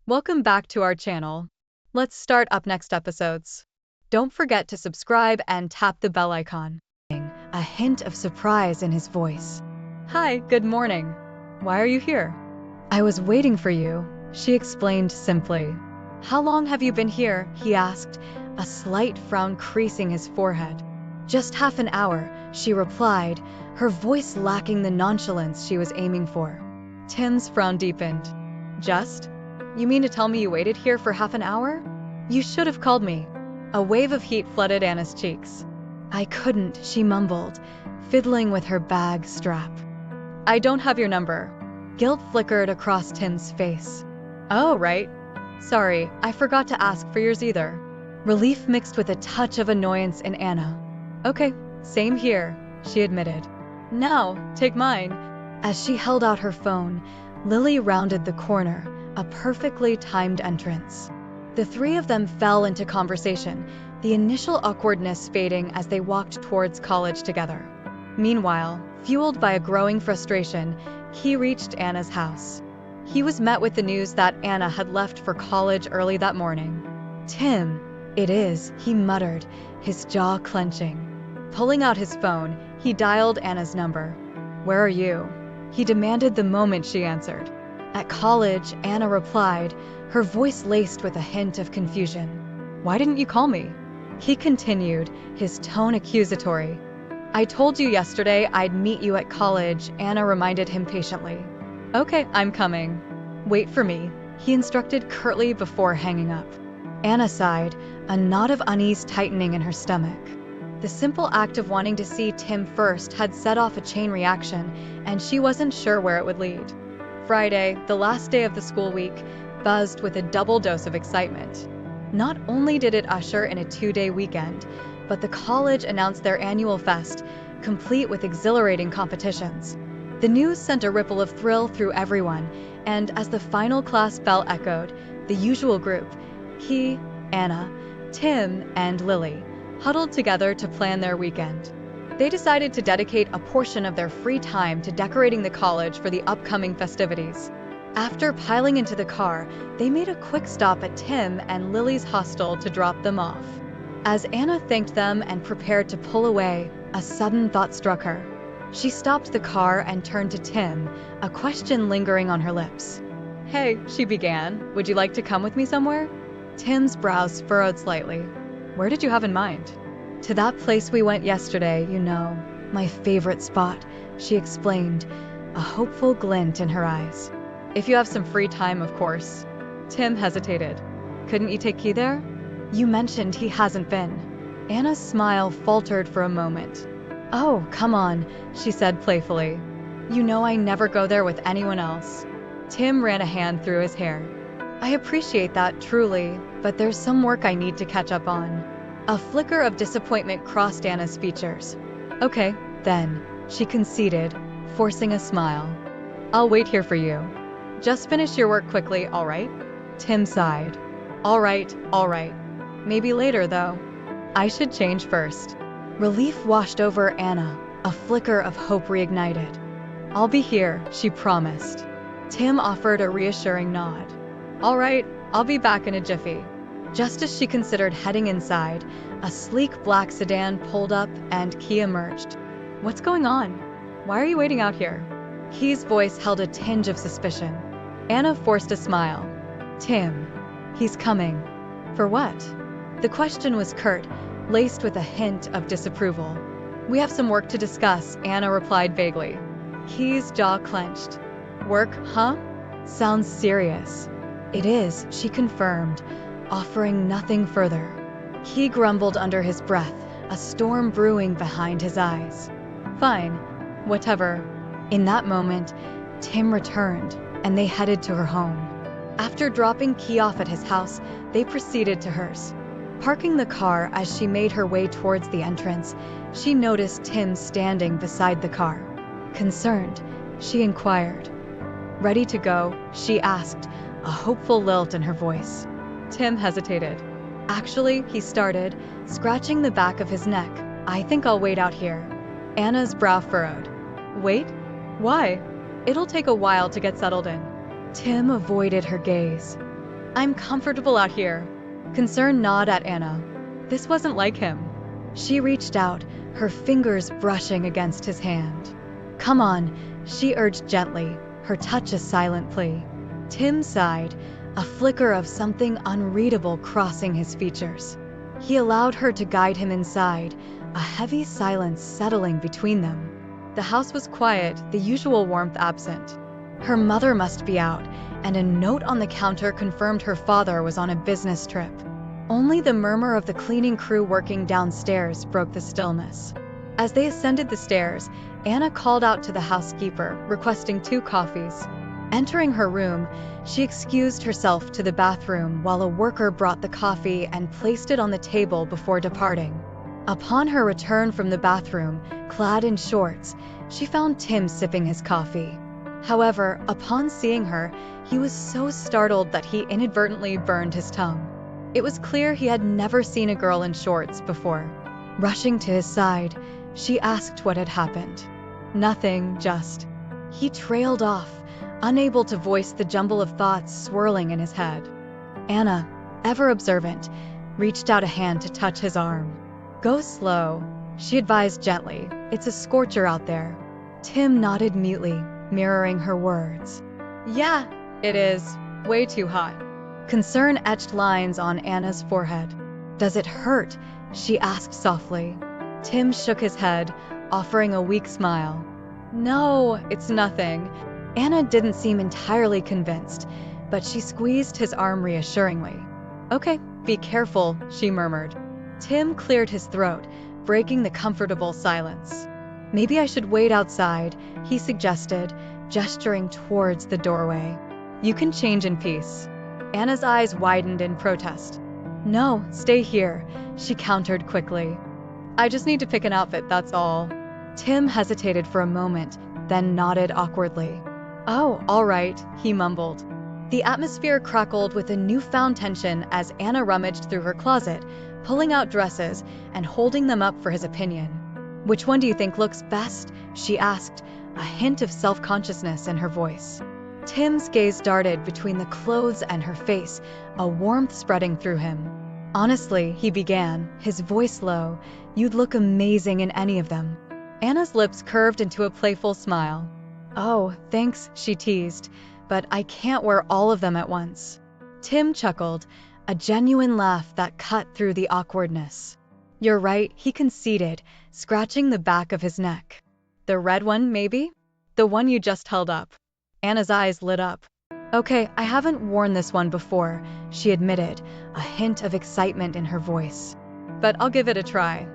Welcome back to our channel. Let's start up next episodes. Don't forget to subscribe and tap the bell icon. A hint of surprise in his voice. Hi, good morning. Why are you here? I was waiting for you, she explained simply. How long have you been here? He asked, a slight frown creasing his forehead. Just half an hour, she replied, her voice lacking the nonchalance she was aiming for. Tim's frown deepened. Just? You mean to tell me you waited here for half an hour? You should have called me. A wave of heat flooded Anna's cheeks. I couldn't, she mumbled, fiddling with her bag strap. I don't have your number. Guilt flickered across Tim's face. Oh, right. Sorry, I forgot to ask for yours either. Relief mixed with a touch of annoyance in Anna. Okay, same here, she admitted. Now, take mine. As she held out her phone, Lily rounded the corner, a perfectly timed entrance. The three of them fell into conversation, the initial awkwardness fading as they walked towards college together. Meanwhile, fueled by a growing frustration, he reached Anna's house. He was met with the news that Anna had left for college early that morning. Tim, it is, he muttered, his jaw clenching. Pulling out his phone, he dialed Anna's number. Where are you? He demanded the moment she answered. At college, Anna replied, her voice laced with a hint of confusion. Why didn't you call me? He continued, his tone accusatory. I told you yesterday I'd meet you at college, Anna reminded him patiently. Okay, I'm coming. Wait for me, he instructed curtly before hanging up. Anna sighed, a knot of unease tightening in her stomach. The simple act of wanting to see Tim first had set off a chain reaction, and she wasn't sure where it would lead. Friday, the last day of the school week, buzzed with a double dose of excitement. Not only did it usher in a 2-day weekend, but the college announced their annual fest, complete with exhilarating competitions. The news sent a ripple of thrill through everyone, and as the final class bell echoed, the usual group, he, Anna, Tim, and Lily, huddled together to plan their weekend. They decided to dedicate a portion of their free time to decorating the college for the upcoming festivities. After piling into the car, they made a quick stop at Tim and Lily's hostel to drop them off. As Anna thanked them and prepared to pull away, a sudden thought struck her. She stopped the car and turned to Tim, a question lingering on her lips. Hey, she began, would you like to come with me somewhere? Tim's brows furrowed slightly. Where did you have in mind? To that place we went yesterday, you know, my favorite spot, she explained, a hopeful glint in her eyes. If you have some free time, of course. Tim hesitated. Couldn't you take Key there? You mentioned he hasn't been. Anna's smile faltered for a moment. Oh, come on, she said playfully. You know I never go there with anyone else. Tim ran a hand through his hair. I appreciate that, truly, but there's some work I need to catch up on. A flicker of disappointment crossed Anna's features. Okay, then, she conceded, forcing a smile. I'll wait here for you. Just finish your work quickly, all right? Tim sighed. All right. Maybe later, though. I should change first. Relief washed over Anna, a flicker of hope reignited. I'll be here, she promised. Tim offered a reassuring nod. All right, I'll be back in a jiffy. Just as she considered heading inside, a sleek black sedan pulled up and Key emerged. What's going on? Why are you waiting out here? Key's voice held a tinge of suspicion. Anna forced a smile. Tim. He's coming. For what? The question was curt, laced with a hint of disapproval. We have some work to discuss, Anna replied vaguely. Key's jaw clenched. Work, huh? Sounds serious. It is, she confirmed, offering nothing further. He grumbled under his breath, a storm brewing behind his eyes. Fine, whatever. In that moment, Tim returned, and they headed to her home. After dropping Key off at his house, they proceeded to hers. Parking the car as she made her way towards the entrance, she noticed Tim standing beside the car. Concerned, she inquired. Ready to go? She asked, a hopeful lilt in her voice. Tim hesitated. Actually, he started, scratching the back of his neck. I think I'll wait out here. Anna's brow furrowed. Wait? Why? It'll take a while to get settled in. Tim avoided her gaze. I'm comfortable out here. Concern gnawed at Anna. This wasn't like him. She reached out, her fingers brushing against his hand. Come on, she urged gently, her touch a silent plea. Tim sighed, a flicker of something unreadable crossing his features. He allowed her to guide him inside, a heavy silence settling between them. The house was quiet, the usual warmth absent. Her mother must be out, and a note on the counter confirmed her father was on a business trip. Only the murmur of the cleaning crew working downstairs broke the stillness. As they ascended the stairs, Anna called out to the housekeeper, requesting 2 coffees. Entering her room, she excused herself to the bathroom while a worker brought the coffee and placed it on the table before departing. Upon her return from the bathroom, clad in shorts, she found Tim sipping his coffee. However, upon seeing her, he was so startled that he inadvertently burned his tongue. It was clear he had never seen a girl in shorts before. Rushing to his side, she asked what had happened. Nothing, just. He trailed off, unable to voice the jumble of thoughts swirling in his head. Anna, ever observant, reached out a hand to touch his arm. Go slow, she advised gently. It's a scorcher out there. Tim nodded mutely, mirroring her words. Yeah, it is. Way too hot. Concern etched lines on Anna's forehead. Does it hurt? She asked softly. Tim shook his head, offering a weak smile. No, it's nothing. Anna didn't seem entirely convinced, but she squeezed his arm reassuringly. Okay, be careful, she murmured. Tim cleared his throat, breaking the comfortable silence. Maybe I should wait outside, he suggested, gesturing towards the doorway. You can change in peace. Anna's eyes widened in protest. No, stay here, she countered quickly. I just need to pick an outfit, that's all. Tim hesitated for a moment, then nodded awkwardly. Oh, all right, he mumbled. The atmosphere crackled with a newfound tension as Anna rummaged through her closet, pulling out dresses and holding them up for his opinion. Which one do you think looks best? She asked, a hint of self-consciousness in her voice. Tim's gaze darted between the clothes and her face, a warmth spreading through him. Honestly, he began, his voice low, you'd look amazing in any of them. Anna's lips curved into a playful smile. Oh, thanks, she teased, but I can't wear all of them at once. Tim chuckled, a genuine laugh that cut through the awkwardness. You're right, he conceded, scratching the back of his neck. The red one, maybe? The one you just held up. Anna's eyes lit up. Okay, I haven't worn this one before, she admitted, a hint of excitement in her voice. But I'll give it a try.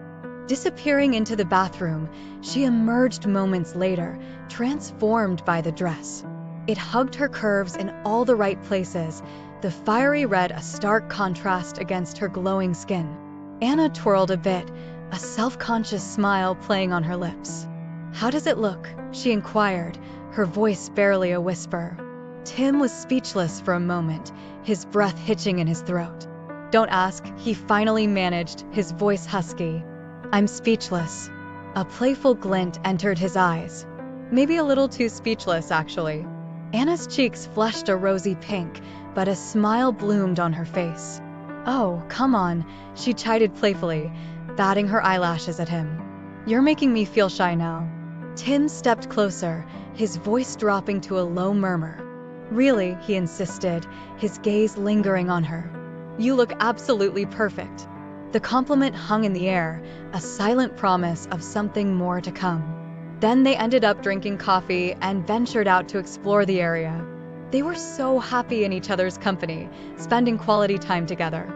Disappearing into the bathroom, she emerged moments later, transformed by the dress. It hugged her curves in all the right places, the fiery red a stark contrast against her glowing skin. Anna twirled a bit, a self-conscious smile playing on her lips. How does it look? She inquired, her voice barely a whisper. Tim was speechless for a moment, his breath hitching in his throat. Don't ask, he finally managed, his voice husky. I'm speechless. A playful glint entered his eyes. Maybe a little too speechless, actually. Anna's cheeks flushed a rosy pink, but a smile bloomed on her face. Oh, come on, she chided playfully, batting her eyelashes at him. You're making me feel shy now. Tim stepped closer, his voice dropping to a low murmur. Really, he insisted, his gaze lingering on her. You look absolutely perfect. The compliment hung in the air, a silent promise of something more to come. Then they ended up drinking coffee and ventured out to explore the area. They were so happy in each other's company, spending quality time together.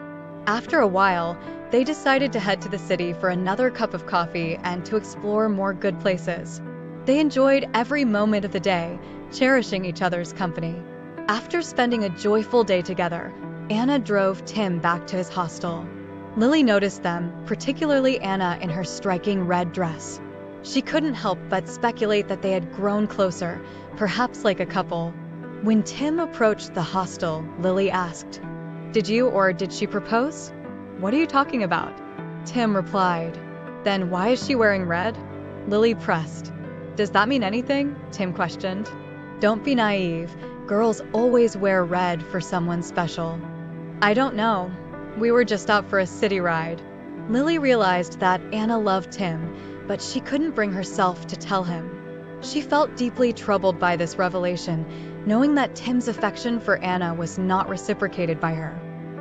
After a while, they decided to head to the city for another cup of coffee and to explore more good places. They enjoyed every moment of the day, cherishing each other's company. After spending a joyful day together, Anna drove Tim back to his hostel. Lily noticed them, particularly Anna in her striking red dress. She couldn't help but speculate that they had grown closer, perhaps like a couple. When Tim approached the hostel, Lily asked, Did you or did she propose? What are you talking about? Tim replied. Then why is she wearing red? Lily pressed. Does that mean anything? Tim questioned. Don't be naive. Girls always wear red for someone special. I don't know. We were just out for a city ride. Lily realized that Anna loved Tim, but she couldn't bring herself to tell him. She felt deeply troubled by this revelation, knowing that Tim's affection for Anna was not reciprocated by her.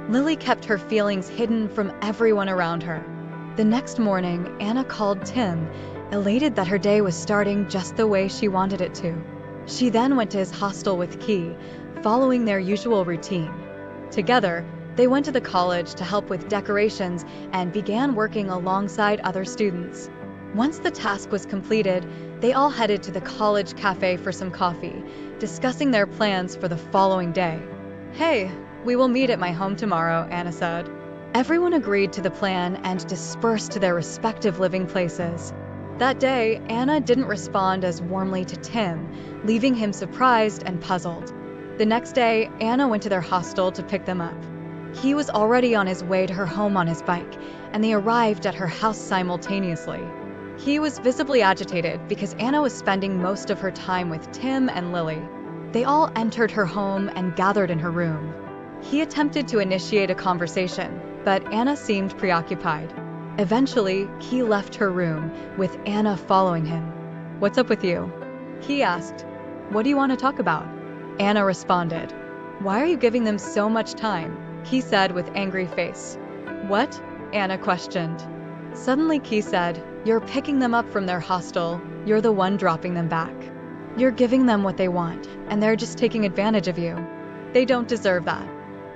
Lily kept her feelings hidden from everyone around her. The next morning, Anna called Tim, elated that her day was starting just the way she wanted it to. She then went to his hostel with Key, following their usual routine. Together, they went to the college to help with decorations and began working alongside other students. Once the task was completed, they all headed to the college cafe for some coffee, discussing their plans for the following day. "Hey, we will meet at my home tomorrow," Anna said. Everyone agreed to the plan and dispersed to their respective living places. That day, Anna didn't respond as warmly to Tim, leaving him surprised and puzzled. The next day, Anna went to their hostel to pick them up. He was already on his way to her home on his bike, and they arrived at her house simultaneously. He was visibly agitated because Anna was spending most of her time with Tim and Lily. They all entered her home and gathered in her room. He attempted to initiate a conversation, but Anna seemed preoccupied. Eventually, he left her room, with Anna following him. "What's up with you?" he asked. "What do you want to talk about?" Anna responded. "Why are you giving them so much time?" he said with angry face. "What?" Anna questioned. Suddenly Key said, "You're picking them up from their hostel. You're the one dropping them back. You're giving them what they want, and they're just taking advantage of you. They don't deserve that.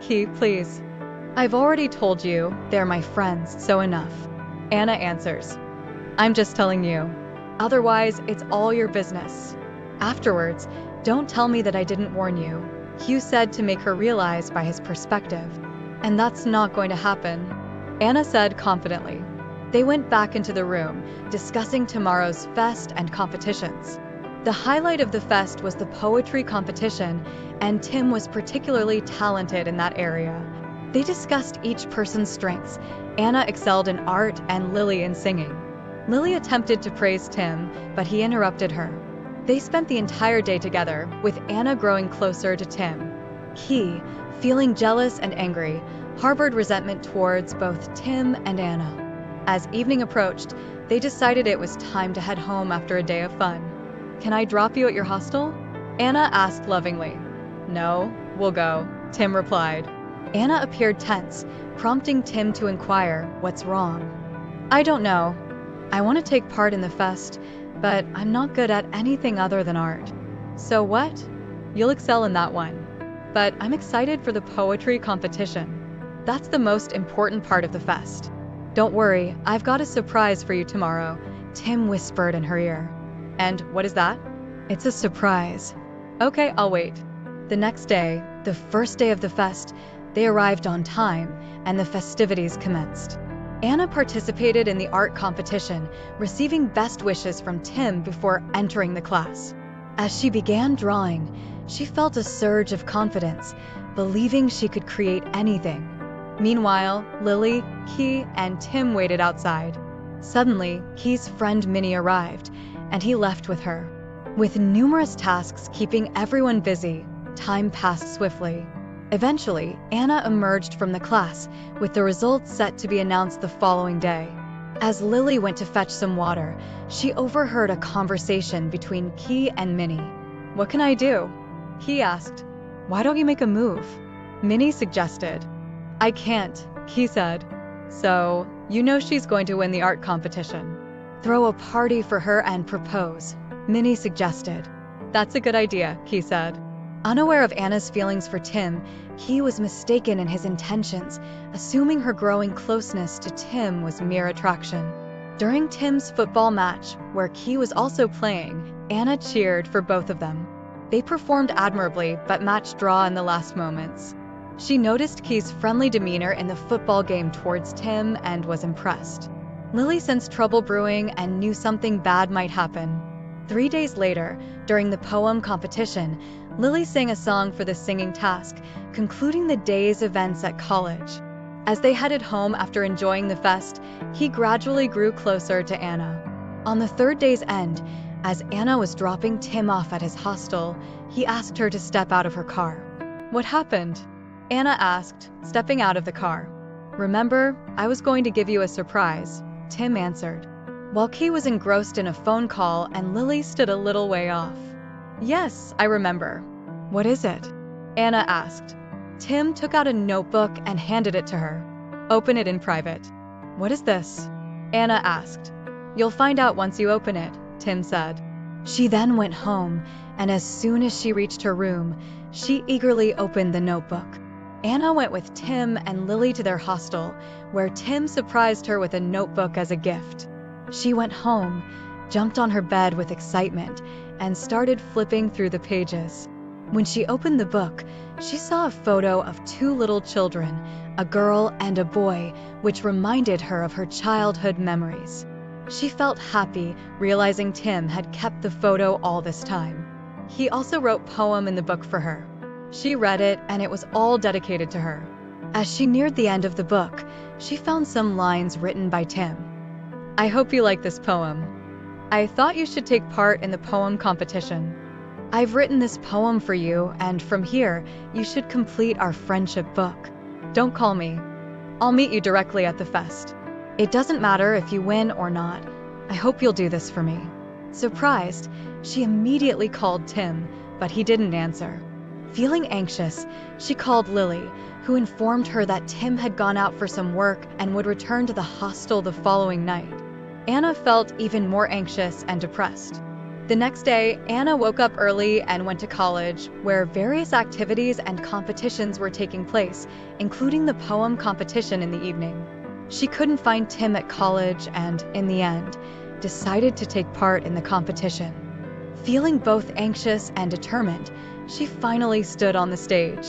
Key, please." "I've already told you, they're my friends, so enough," Anna answers. "I'm just telling you. Otherwise, it's all your business. Afterwards, don't tell me that I didn't warn you," Hugh said to make her realize by his perspective. "And that's not going to happen," Anna said confidently. They went back into the room, discussing tomorrow's fest and competitions. The highlight of the fest was the poetry competition, and Tim was particularly talented in that area. They discussed each person's strengths. Anna excelled in art and Lily in singing. Lily attempted to praise Tim, but he interrupted her. They spent the entire day together, with Anna growing closer to Tim. He, feeling jealous and angry, harbored resentment towards both Tim and Anna. As evening approached, they decided it was time to head home after a day of fun. "Can I drop you at your hostel?" Anna asked lovingly. "No, we'll go," Tim replied. Anna appeared tense, prompting Tim to inquire, "What's wrong?" "I don't know. I want to take part in the fest, but I'm not good at anything other than art." "So what? You'll excel in that one. But I'm excited for the poetry competition. That's the most important part of the fest. Don't worry, I've got a surprise for you tomorrow," Tim whispered in her ear. "And what is that?" "It's a surprise." "Okay, I'll wait." The next day, the first day of the fest, they arrived on time, and the festivities commenced. Anna participated in the art competition, receiving best wishes from Tim before entering the class. As she began drawing, she felt a surge of confidence, believing she could create anything. Meanwhile, Lily, Key, and Tim waited outside. Suddenly, Key's friend Minnie arrived, and he left with her. With numerous tasks keeping everyone busy, time passed swiftly. Eventually, Anna emerged from the class, with the results set to be announced the following day. As Lily went to fetch some water, she overheard a conversation between Key and Minnie. "What can I do?" he asked. "Why don't you make a move?" Minnie suggested. "I can't," Key said. "So, you know she's going to win the art competition. Throw a party for her and propose," Minnie suggested. "That's a good idea," Key said. Unaware of Anna's feelings for Tim, Key was mistaken in his intentions, assuming her growing closeness to Tim was mere attraction. During Tim's football match, where Key was also playing, Anna cheered for both of them. They performed admirably, but matched draw in the last moments. She noticed Key's friendly demeanor in the football game towards Tim and was impressed. Lily sensed trouble brewing and knew something bad might happen. 3 days later, during the poem competition, Lily sang a song for the singing task, concluding the day's events at college. As they headed home after enjoying the fest, he gradually grew closer to Anna. On the third day's end, As Anna was dropping Tim off at his hostel, he asked her to step out of her car. What happened? Anna asked, stepping out of the car. Remember, I was going to give you a surprise, Tim answered. While Key was engrossed in a phone call and Lily stood a little way off. Yes, I remember. What is it? Anna asked. Tim took out a notebook and handed it to her. Open it in private. What is this? Anna asked. You'll find out once you open it, Tim said. She then went home, and as soon as she reached her room, she eagerly opened the notebook. Anna went with Tim and Lily to their hostel, where Tim surprised her with a notebook as a gift. She went home, jumped on her bed with excitement, and started flipping through the pages. When she opened the book, she saw a photo of two little children, a girl and a boy, which reminded her of her childhood memories. She felt happy, realizing Tim had kept the photo all this time. He also wrote a poem in the book for her. She read it, and it was all dedicated to her. As she neared the end of the book, she found some lines written by Tim. I hope you like this poem. I thought you should take part in the poem competition. I've written this poem for you, and from here, you should complete our friendship book. Don't call me. I'll meet you directly at the fest. It doesn't matter if you win or not. I hope you'll do this for me. Surprised, she immediately called Tim, but he didn't answer. Feeling anxious, she called Lily, who informed her that Tim had gone out for some work and would return to the hostel the following night. Anna felt even more anxious and depressed. The next day, Anna woke up early and went to college, where various activities and competitions were taking place, including the poem competition in the evening. She couldn't find Tim at college and, in the end, decided to take part in the competition. Feeling both anxious and determined, she finally stood on the stage.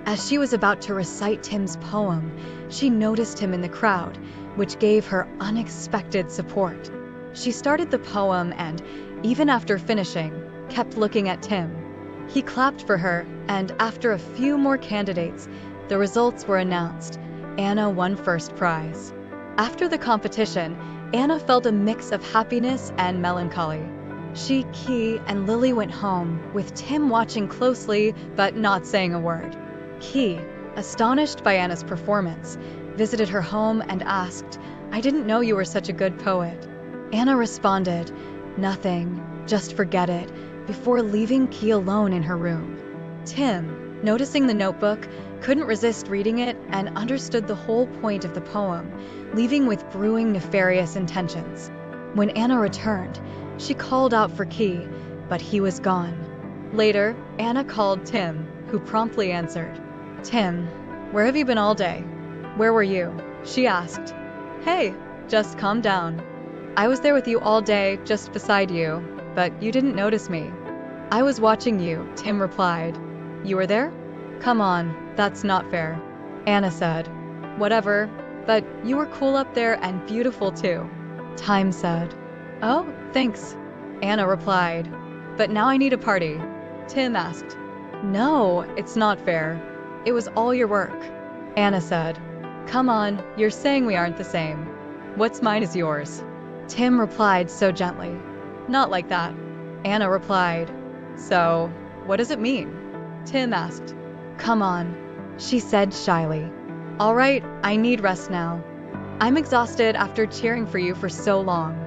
As she was about to recite Tim's poem, she noticed him in the crowd, which gave her unexpected support. She started the poem and, even after finishing, kept looking at Tim. He clapped for her, and after a few more candidates, the results were announced. Anna won first prize. After the competition, Anna felt a mix of happiness and melancholy. She, Key, and Lily went home, with Tim watching closely but not saying a word. Key, astonished by Anna's performance, visited her home and asked, I didn't know you were such a good poet. Anna responded, nothing, just forget it, before leaving Key alone in her room. Tim, noticing the notebook, couldn't resist reading it and understood the whole point of the poem, leaving with brewing nefarious intentions. When Anna returned, she called out for Key, but he was gone. Later, Anna called Tim, who promptly answered. Tim, where have you been all day? Where were you? She asked. Hey, just calm down. I was there with you all day, just beside you, but you didn't notice me. I was watching you, Tim replied. You were there? Come on, that's not fair. Anna said. Whatever, but you were cool up there and beautiful too. Tim said. Oh, thanks. Anna replied. But now I need a party. Tim asked. No, it's not fair. It was all your work. Anna said. Come on, you're saying we aren't the same. What's mine is yours. Tim replied so gently. Not like that. Anna replied. So, what does it mean? Tim asked. Come on, she said shyly. All right, I need rest now. I'm exhausted after cheering for you for so long.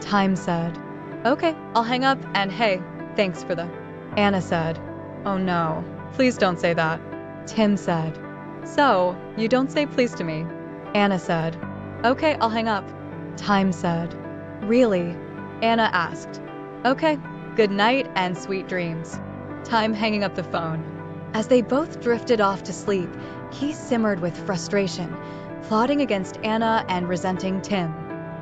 Tim said. Okay, I'll hang up and hey, thanks for the... Anna said. Oh no, please don't say that. Tim said. So, you don't say please to me. Anna said. Okay, I'll hang up. Tim said. Really? Anna asked. Okay, good night and sweet dreams. Tim hanging up the phone. As they both drifted off to sleep, Key simmered with frustration, plotting against Anna and resenting Tim.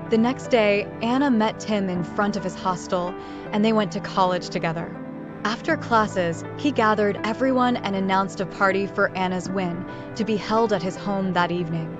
The next day, Anna met Tim in front of his hostel, and they went to college together. After classes, he gathered everyone and announced a party for Anna's win to be held at his home that evening.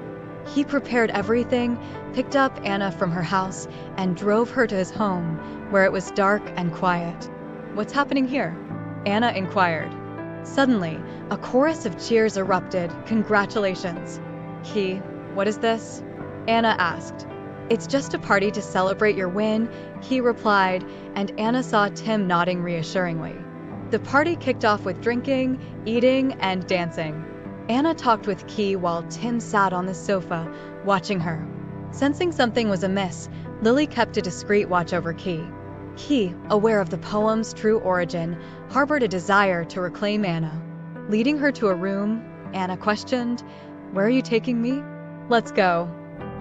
He prepared everything, picked up Anna from her house, and drove her to his home, where it was dark and quiet. What's happening here? Anna inquired. Suddenly, a chorus of cheers erupted. Congratulations. Key, what is this? Anna asked. It's just a party to celebrate your win, he replied, and Anna saw Tim nodding reassuringly. The party kicked off with drinking, eating, and dancing. Anna talked with Key while Tim sat on the sofa, watching her. Sensing something was amiss, Lily kept a discreet watch over Key. Key, aware of the poem's true origin, harbored a desire to reclaim Anna. Leading her to a room, Anna questioned, "Where are you taking me?" "Let's go."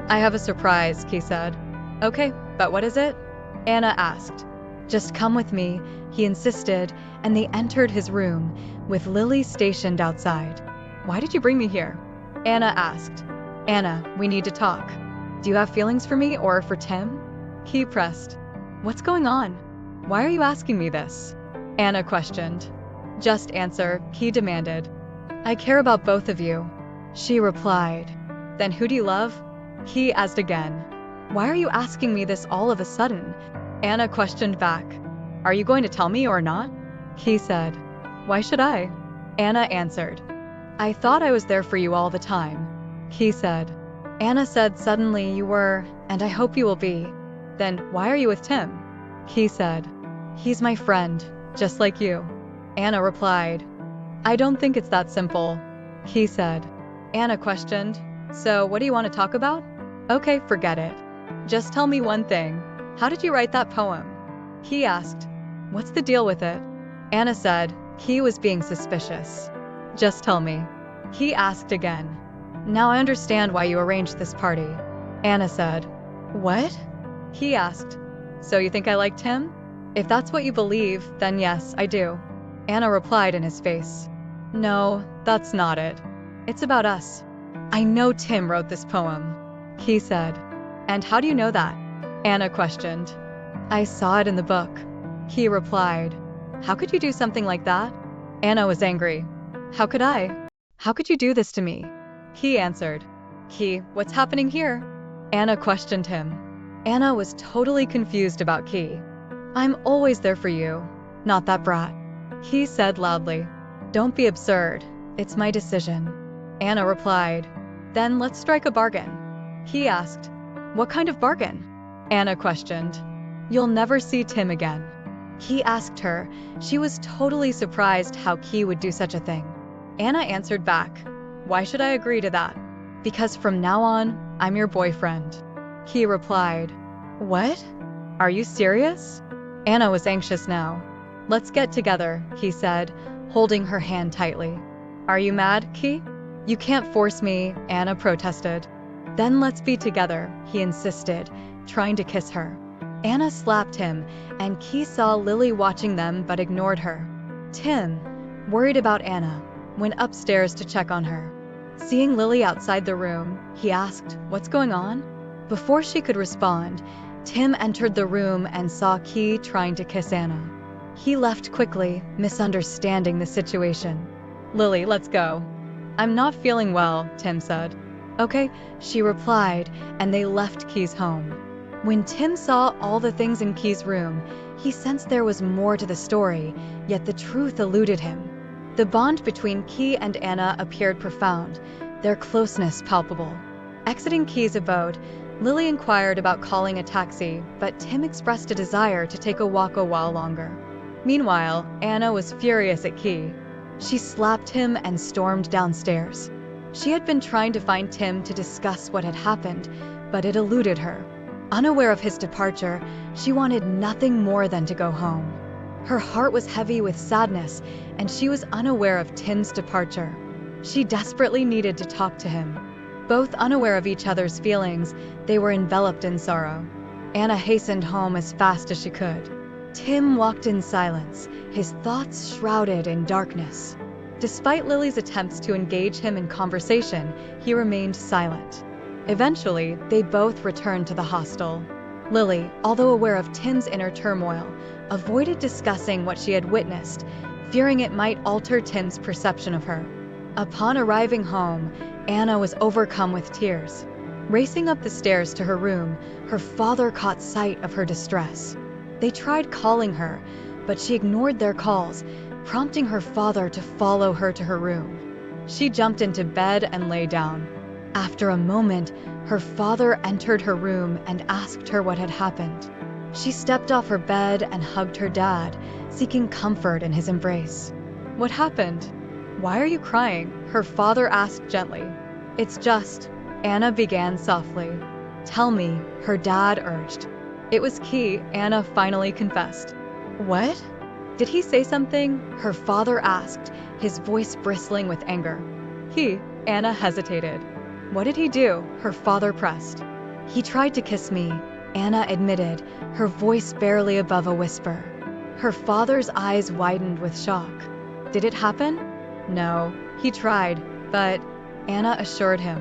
"I have a surprise," Key said. "Okay, but what is it?" Anna asked. "Just come with me," he insisted, and they entered his room, with Lily stationed outside. "Why did you bring me here?" Anna asked. "Anna, we need to talk. Do you have feelings for me or for Tim?" Key pressed. "What's going on? Why are you asking me this?" Anna questioned. "Just answer," Key demanded. "I care about both of you," she replied. "Then who do you love?" Key asked again. "Why are you asking me this all of a sudden?" Anna questioned back. "Are you going to tell me or not?" Key said. "Why should I?" Anna answered. "I thought I was there for you all the time," Key said. Anna said suddenly, "You were, and I hope you will be." "Then why are you with Tim?" Key said. "He's my friend, just like you." Anna replied. "I don't think it's that simple," Key said. Anna questioned. "So what do you want to talk about?" "Okay, forget it. Just tell me one thing. How did you write that poem?" Key asked. "What's the deal with it?" Anna said. Key was being suspicious. "Just tell me." Key asked again. "Now I understand why you arranged this party," Anna said. "What?" Key asked. "So you think I liked him?" "If that's what you believe, then yes, I do," Anna replied in his face. "No, that's not it. It's about us." "I know Tim wrote this poem," Key said. "And how do you know that?" Anna questioned. "I saw it in the book," Key replied. "How could you do something like that?" Anna was angry. "How could I? How could you do this to me?" Key answered. "Key, what's happening here?" Anna questioned him. Anna was totally confused about Key. "I'm always there for you, not that brat," Key said loudly. "Don't be absurd. It's my decision," Anna replied. "Then let's strike a bargain," Key asked. "What kind of bargain?" Anna questioned. "You'll never see Tim again," Key asked her. She was totally surprised how Key would do such a thing. Anna answered back. "Why should I agree to that?" "Because from now on, I'm your boyfriend," Key replied. "What? Are you serious?" Anna was anxious now. "Let's get together," he said, holding her hand tightly. "Are you mad, Key?" "You can't force me," Anna protested. "Then let's be together," he insisted, trying to kiss her. Anna slapped him, and Key saw Lily watching them but ignored her. Tim, worried about Anna, went upstairs to check on her. Seeing Lily outside the room, he asked, "What's going on?" Before she could respond, Tim entered the room and saw Key trying to kiss Anna. He left quickly, misunderstanding the situation. "Lily, let's go." "I'm not feeling well," Tim said. "Okay," she replied, and they left Key's home. When Tim saw all the things in Key's room, he sensed there was more to the story, yet the truth eluded him. The bond between Key and Anna appeared profound, their closeness palpable. Exiting Key's abode, Lily inquired about calling a taxi, but Tim expressed a desire to take a walk a while longer. Meanwhile, Anna was furious at Key. She slapped him and stormed downstairs. She had been trying to find Tim to discuss what had happened, but it eluded her. Unaware of his departure, she wanted nothing more than to go home. Her heart was heavy with sadness, and she was unaware of Tim's departure. She desperately needed to talk to him. Both unaware of each other's feelings, they were enveloped in sorrow. Anna hastened home as fast as she could. Tim walked in silence, his thoughts shrouded in darkness. Despite Lily's attempts to engage him in conversation, he remained silent. Eventually, they both returned to the hostel. Lily, although aware of Tim's inner turmoil, avoided discussing what she had witnessed, fearing it might alter Tim's perception of her. Upon arriving home, Anna was overcome with tears. Racing up the stairs to her room, her father caught sight of her distress. They tried calling her, but she ignored their calls, prompting her father to follow her to her room. She jumped into bed and lay down. After a moment, her father entered her room and asked her what had happened. She stepped off her bed and hugged her dad, seeking comfort in his embrace. "What happened? Why are you crying?" her father asked gently. "It's just," Anna began softly. "Tell me," her dad urged. "It was Key," Anna finally confessed. "What? Did he say something?" her father asked, his voice bristling with anger. "He," Anna hesitated. "What did he do?" her father pressed. "He tried to kiss me," Anna admitted, her voice barely above a whisper. Her father's eyes widened with shock. "Did it happen?" "No, he tried, but," Anna assured him.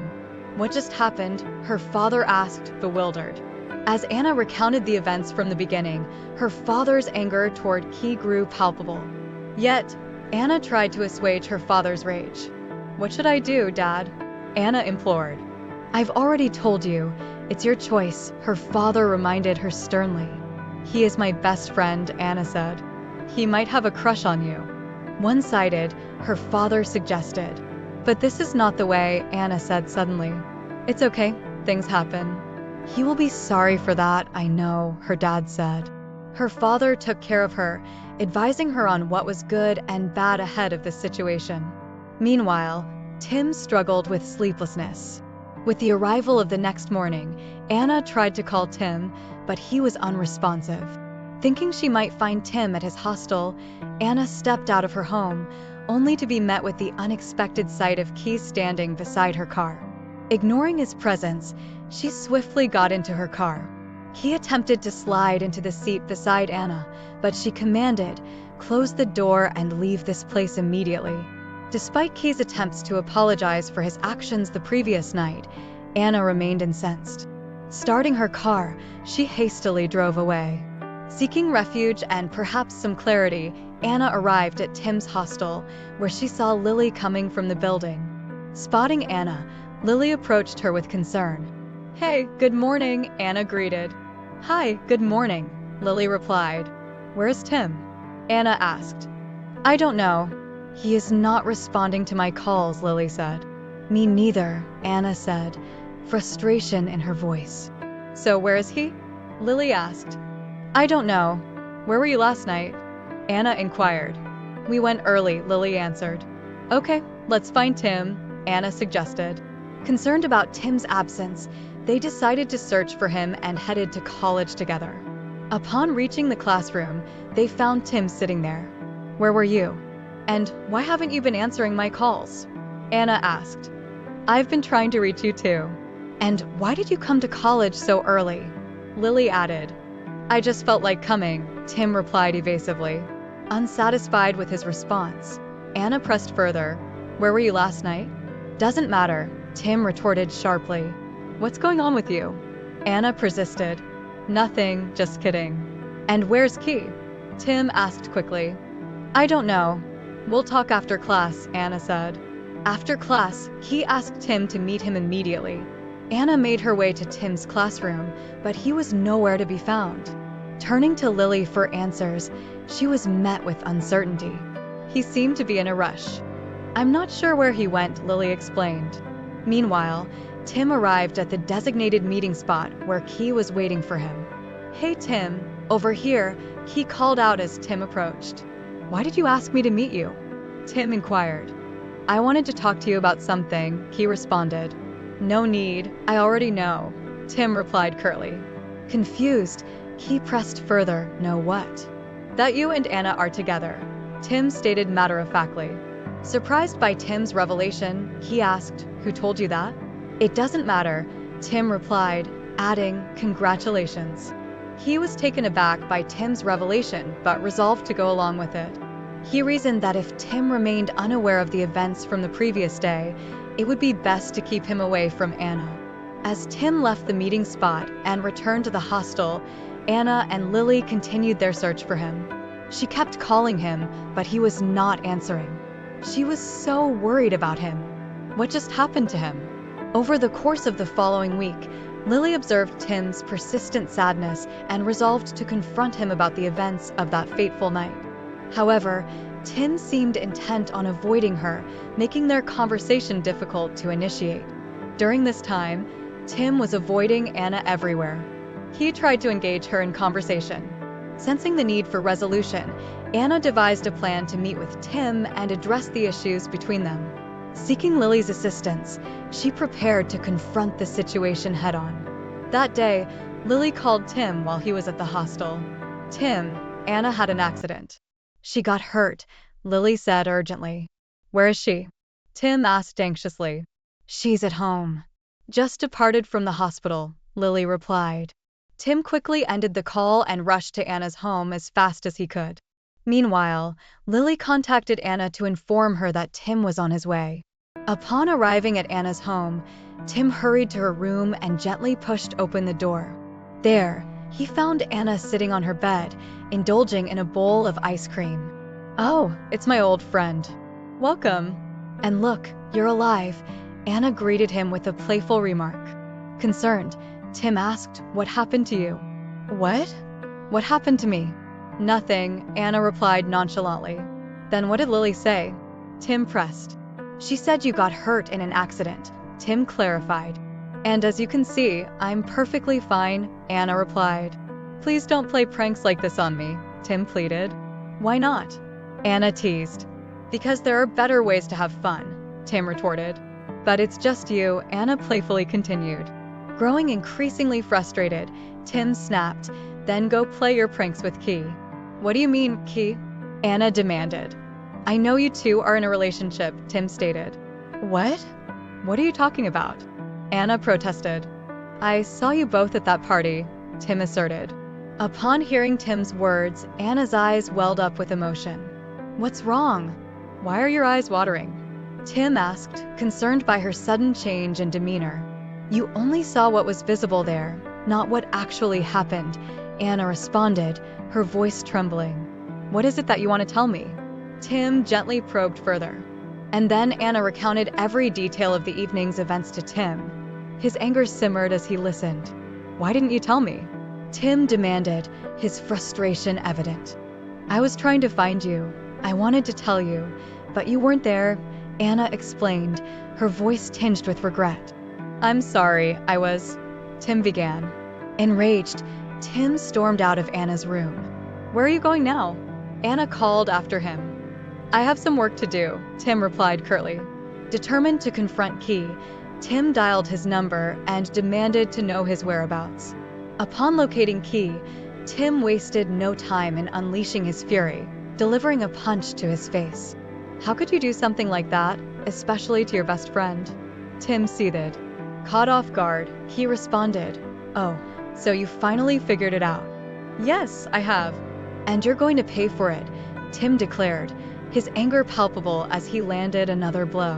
"What just happened?" her father asked, bewildered. As Anna recounted the events from the beginning, her father's anger toward Key grew palpable. Yet, Anna tried to assuage her father's rage. "What should I do, Dad?" Anna implored. "I've already told you. It's your choice," her father reminded her sternly. "He is my best friend," Anna said. "He might have a crush on you." "One-sided," her father suggested. "But this is not the way," Anna said suddenly. "It's okay, things happen." "He will be sorry for that, I know," her dad said. Her father took care of her, advising her on what was good and bad ahead of this situation. Meanwhile, Tim struggled with sleeplessness. With the arrival of the next morning, Anna tried to call Tim, but he was unresponsive. Thinking she might find Tim at his hostel, Anna stepped out of her home, only to be met with the unexpected sight of Key standing beside her car. Ignoring his presence, she swiftly got into her car. He attempted to slide into the seat beside Anna, but she commanded, "Close the door and leave this place immediately." Despite Key's attempts to apologize for his actions the previous night, Anna remained incensed. Starting her car, she hastily drove away. Seeking refuge and perhaps some clarity, Anna arrived at Tim's hostel, where she saw Lily coming from the building. Spotting Anna, Lily approached her with concern. "Hey, good morning," Anna greeted. "Hi, good morning," Lily replied. "Where's Tim?" Anna asked. "I don't know. He is not responding to my calls," Lily said. "Me neither," Anna said, frustration in her voice. "So where is he?" Lily asked. "I don't know. Where were you last night?" Anna inquired. "We went early," Lily answered. "Okay, let's find Tim," Anna suggested. Concerned about Tim's absence, they decided to search for him and headed to college together. Upon reaching the classroom, they found Tim sitting there. "Where were you? And why haven't you been answering my calls?" Anna asked. "I've been trying to reach you too." "And why did you come to college so early?" Lily added. "I just felt like coming," Tim replied evasively. Unsatisfied with his response, Anna pressed further. "Where were you last night?" "Doesn't matter," Tim retorted sharply. "What's going on with you?" Anna persisted. "Nothing, just kidding." "And where's Key?" Tim asked quickly. "I don't know. We'll talk after class," Anna said. After class, Key asked Tim to meet him immediately. Anna made her way to Tim's classroom, but he was nowhere to be found. Turning to Lily for answers, she was met with uncertainty. "He seemed to be in a rush." "I'm not sure where he went," Lily explained. Meanwhile, Tim arrived at the designated meeting spot where Key was waiting for him. "Hey Tim, over here," Key called out as Tim approached. "Why did you ask me to meet you?" Tim inquired. "I wanted to talk to you about something," Key responded. "No need, I already know," Tim replied curtly. Confused, Key pressed further. "Know what?" "That you and Anna are together," Tim stated matter-of-factly. Surprised by Tim's revelation, Key asked, "Who told you that?" "It doesn't matter," Tim replied, adding, "Congratulations." He was taken aback by Tim's revelation but resolved to go along with it. He reasoned that if Tim remained unaware of the events from the previous day, it would be best to keep him away from Anna. As Tim left the meeting spot and returned to the hostel, Anna and Lily continued their search for him. She kept calling him, but he was not answering. She was so worried about him. What just happened to him? Over the course of the following week, Lily observed Tim's persistent sadness and resolved to confront him about the events of that fateful night. However, Tim seemed intent on avoiding her, making their conversation difficult to initiate. During this time, Tim was avoiding Anna everywhere. He tried to engage her in conversation. Sensing the need for resolution, Anna devised a plan to meet with Tim and address the issues between them. Seeking Lily's assistance, she prepared to confront the situation head-on. That day, Lily called Tim while he was at the hostel. "Tim, Anna had an accident. She got hurt," Lily said urgently. "Where is she?" Tim asked anxiously. "She's at home. Just departed from the hospital," Lily replied. Tim quickly ended the call and rushed to Anna's home as fast as he could. Meanwhile, Lily contacted Anna to inform her that Tim was on his way. Upon arriving at Anna's home, Tim hurried to her room and gently pushed open the door. There, he found Anna sitting on her bed, indulging in a bowl of ice cream. "Oh, it's my old friend. Welcome. And look, you're alive," Anna greeted him with a playful remark. Concerned, Tim asked, "What happened to you?" "What? What happened to me?" "Nothing," Anna replied nonchalantly. "Then what did Lily say?" Tim pressed. "She said you got hurt in an accident," Tim clarified. "And as you can see, I'm perfectly fine," Anna replied. "Please don't play pranks like this on me," Tim pleaded. "Why not?" Anna teased. "Because there are better ways to have fun," Tim retorted. "But it's just you," Anna playfully continued. Growing increasingly frustrated, Tim snapped, "Then go play your pranks with Key." "What do you mean, Key?" Anna demanded. "I know you two are in a relationship," Tim stated. "What? What are you talking about?" Anna protested. "I saw you both at that party," Tim asserted. Upon hearing Tim's words, Anna's eyes welled up with emotion. "What's wrong? Why are your eyes watering?" Tim asked, concerned by her sudden change in demeanor. "You only saw what was visible there, not what actually happened," Anna responded, her voice trembling. "What is it that you want to tell me?" Tim gently probed further. And then Anna recounted every detail of the evening's events to Tim. His anger simmered as he listened. "Why didn't you tell me?" Tim demanded, his frustration evident. "I was trying to find you. I wanted to tell you, but you weren't there," Anna explained, her voice tinged with regret. "I'm sorry, Tim began. Enraged, Tim stormed out of Anna's room. "Where are you going now?" Anna called after him. "I have some work to do," Tim replied curtly. Determined to confront Key, Tim dialed his number and demanded to know his whereabouts. Upon locating Key, Tim wasted no time in unleashing his fury, delivering a punch to his face. "How could you do something like that, especially to your best friend?" Tim seethed. Caught off guard, he responded, "Oh, so you finally figured it out." "Yes, I have." "And you're going to pay for it," Tim declared, his anger palpable as he landed another blow.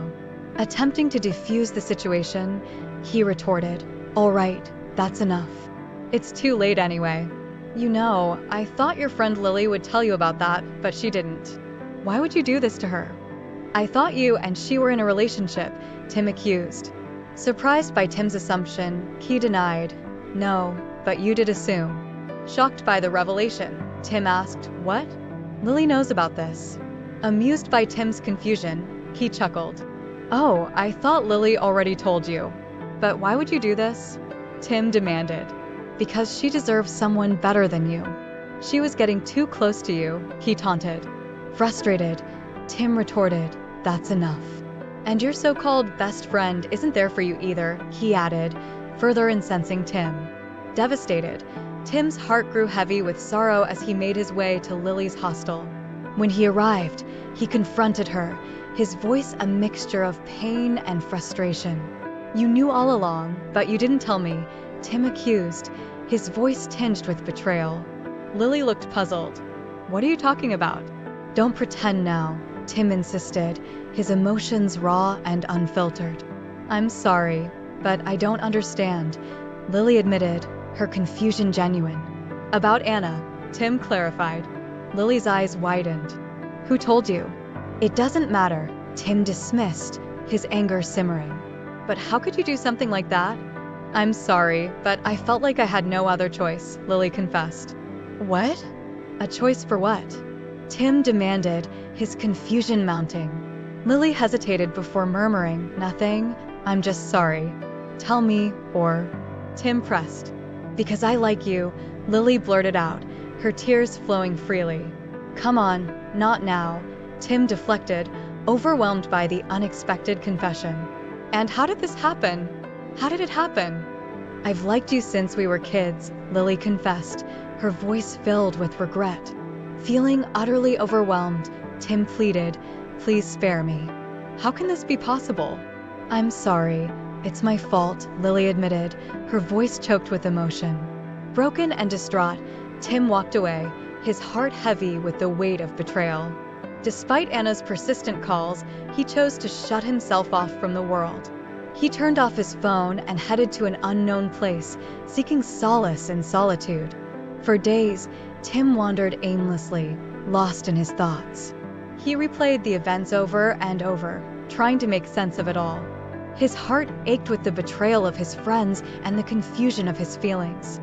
Attempting to defuse the situation, he retorted, "All right, that's enough. It's too late anyway. You know, I thought your friend Lily would tell you about that, but she didn't." "Why would you do this to her?" "I thought you and she were in a relationship," Tim accused. Surprised by Tim's assumption, Key denied, "No, but you did assume." Shocked by the revelation, Tim asked, "What?" "Lily knows about this." Amused by Tim's confusion, he chuckled. "Oh, I thought Lily already told you. But why would you do this?" Tim demanded. "Because she deserves someone better than you. She was getting too close to you," he taunted. Frustrated, Tim retorted, "That's enough. And your so-called best friend isn't there for you either," he added, further incensing Tim. Devastated, Tim's heart grew heavy with sorrow as he made his way to Lily's hostel. When he arrived, he confronted her, his voice a mixture of pain and frustration. "You knew all along, but you didn't tell me," Tim accused, his voice tinged with betrayal. Lily looked puzzled. "What are you talking about?" "Don't pretend now," Tim insisted, his emotions raw and unfiltered. "I'm sorry, but I don't understand," Lily admitted, her confusion genuine. "About Anna," Tim clarified. Lily's eyes widened. "Who told you?" "It doesn't matter," Tim dismissed, his anger simmering. "But how could you do something like that?" "I'm sorry, but I felt like I had no other choice," Lily confessed. "What? A choice for what?" Tim demanded, his confusion mounting. Lily hesitated before murmuring, "Nothing, I'm just sorry." Tell me, or Tim pressed. Because I like you, Lily blurted out, her tears flowing freely. Come on, not now, Tim deflected, overwhelmed by the unexpected confession. And how did this happen? How did it happen? I've liked you since we were kids, Lily confessed, her voice filled with regret. Feeling utterly overwhelmed, Tim pleaded, please spare me. How can this be possible? I'm sorry. It's my fault, Lily admitted, her voice choked with emotion. Broken and distraught, Tim walked away, his heart heavy with the weight of betrayal. Despite Anna's persistent calls, he chose to shut himself off from the world. He turned off his phone and headed to an unknown place, seeking solace in solitude. For days, Tim wandered aimlessly, lost in his thoughts. He replayed the events over and over, trying to make sense of it all. His heart ached with the betrayal of his friends and the confusion of his feelings.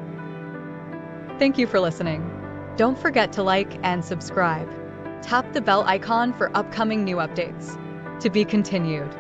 Thank you for listening. Don't forget to like and subscribe. Tap the bell icon for upcoming new updates. To be continued.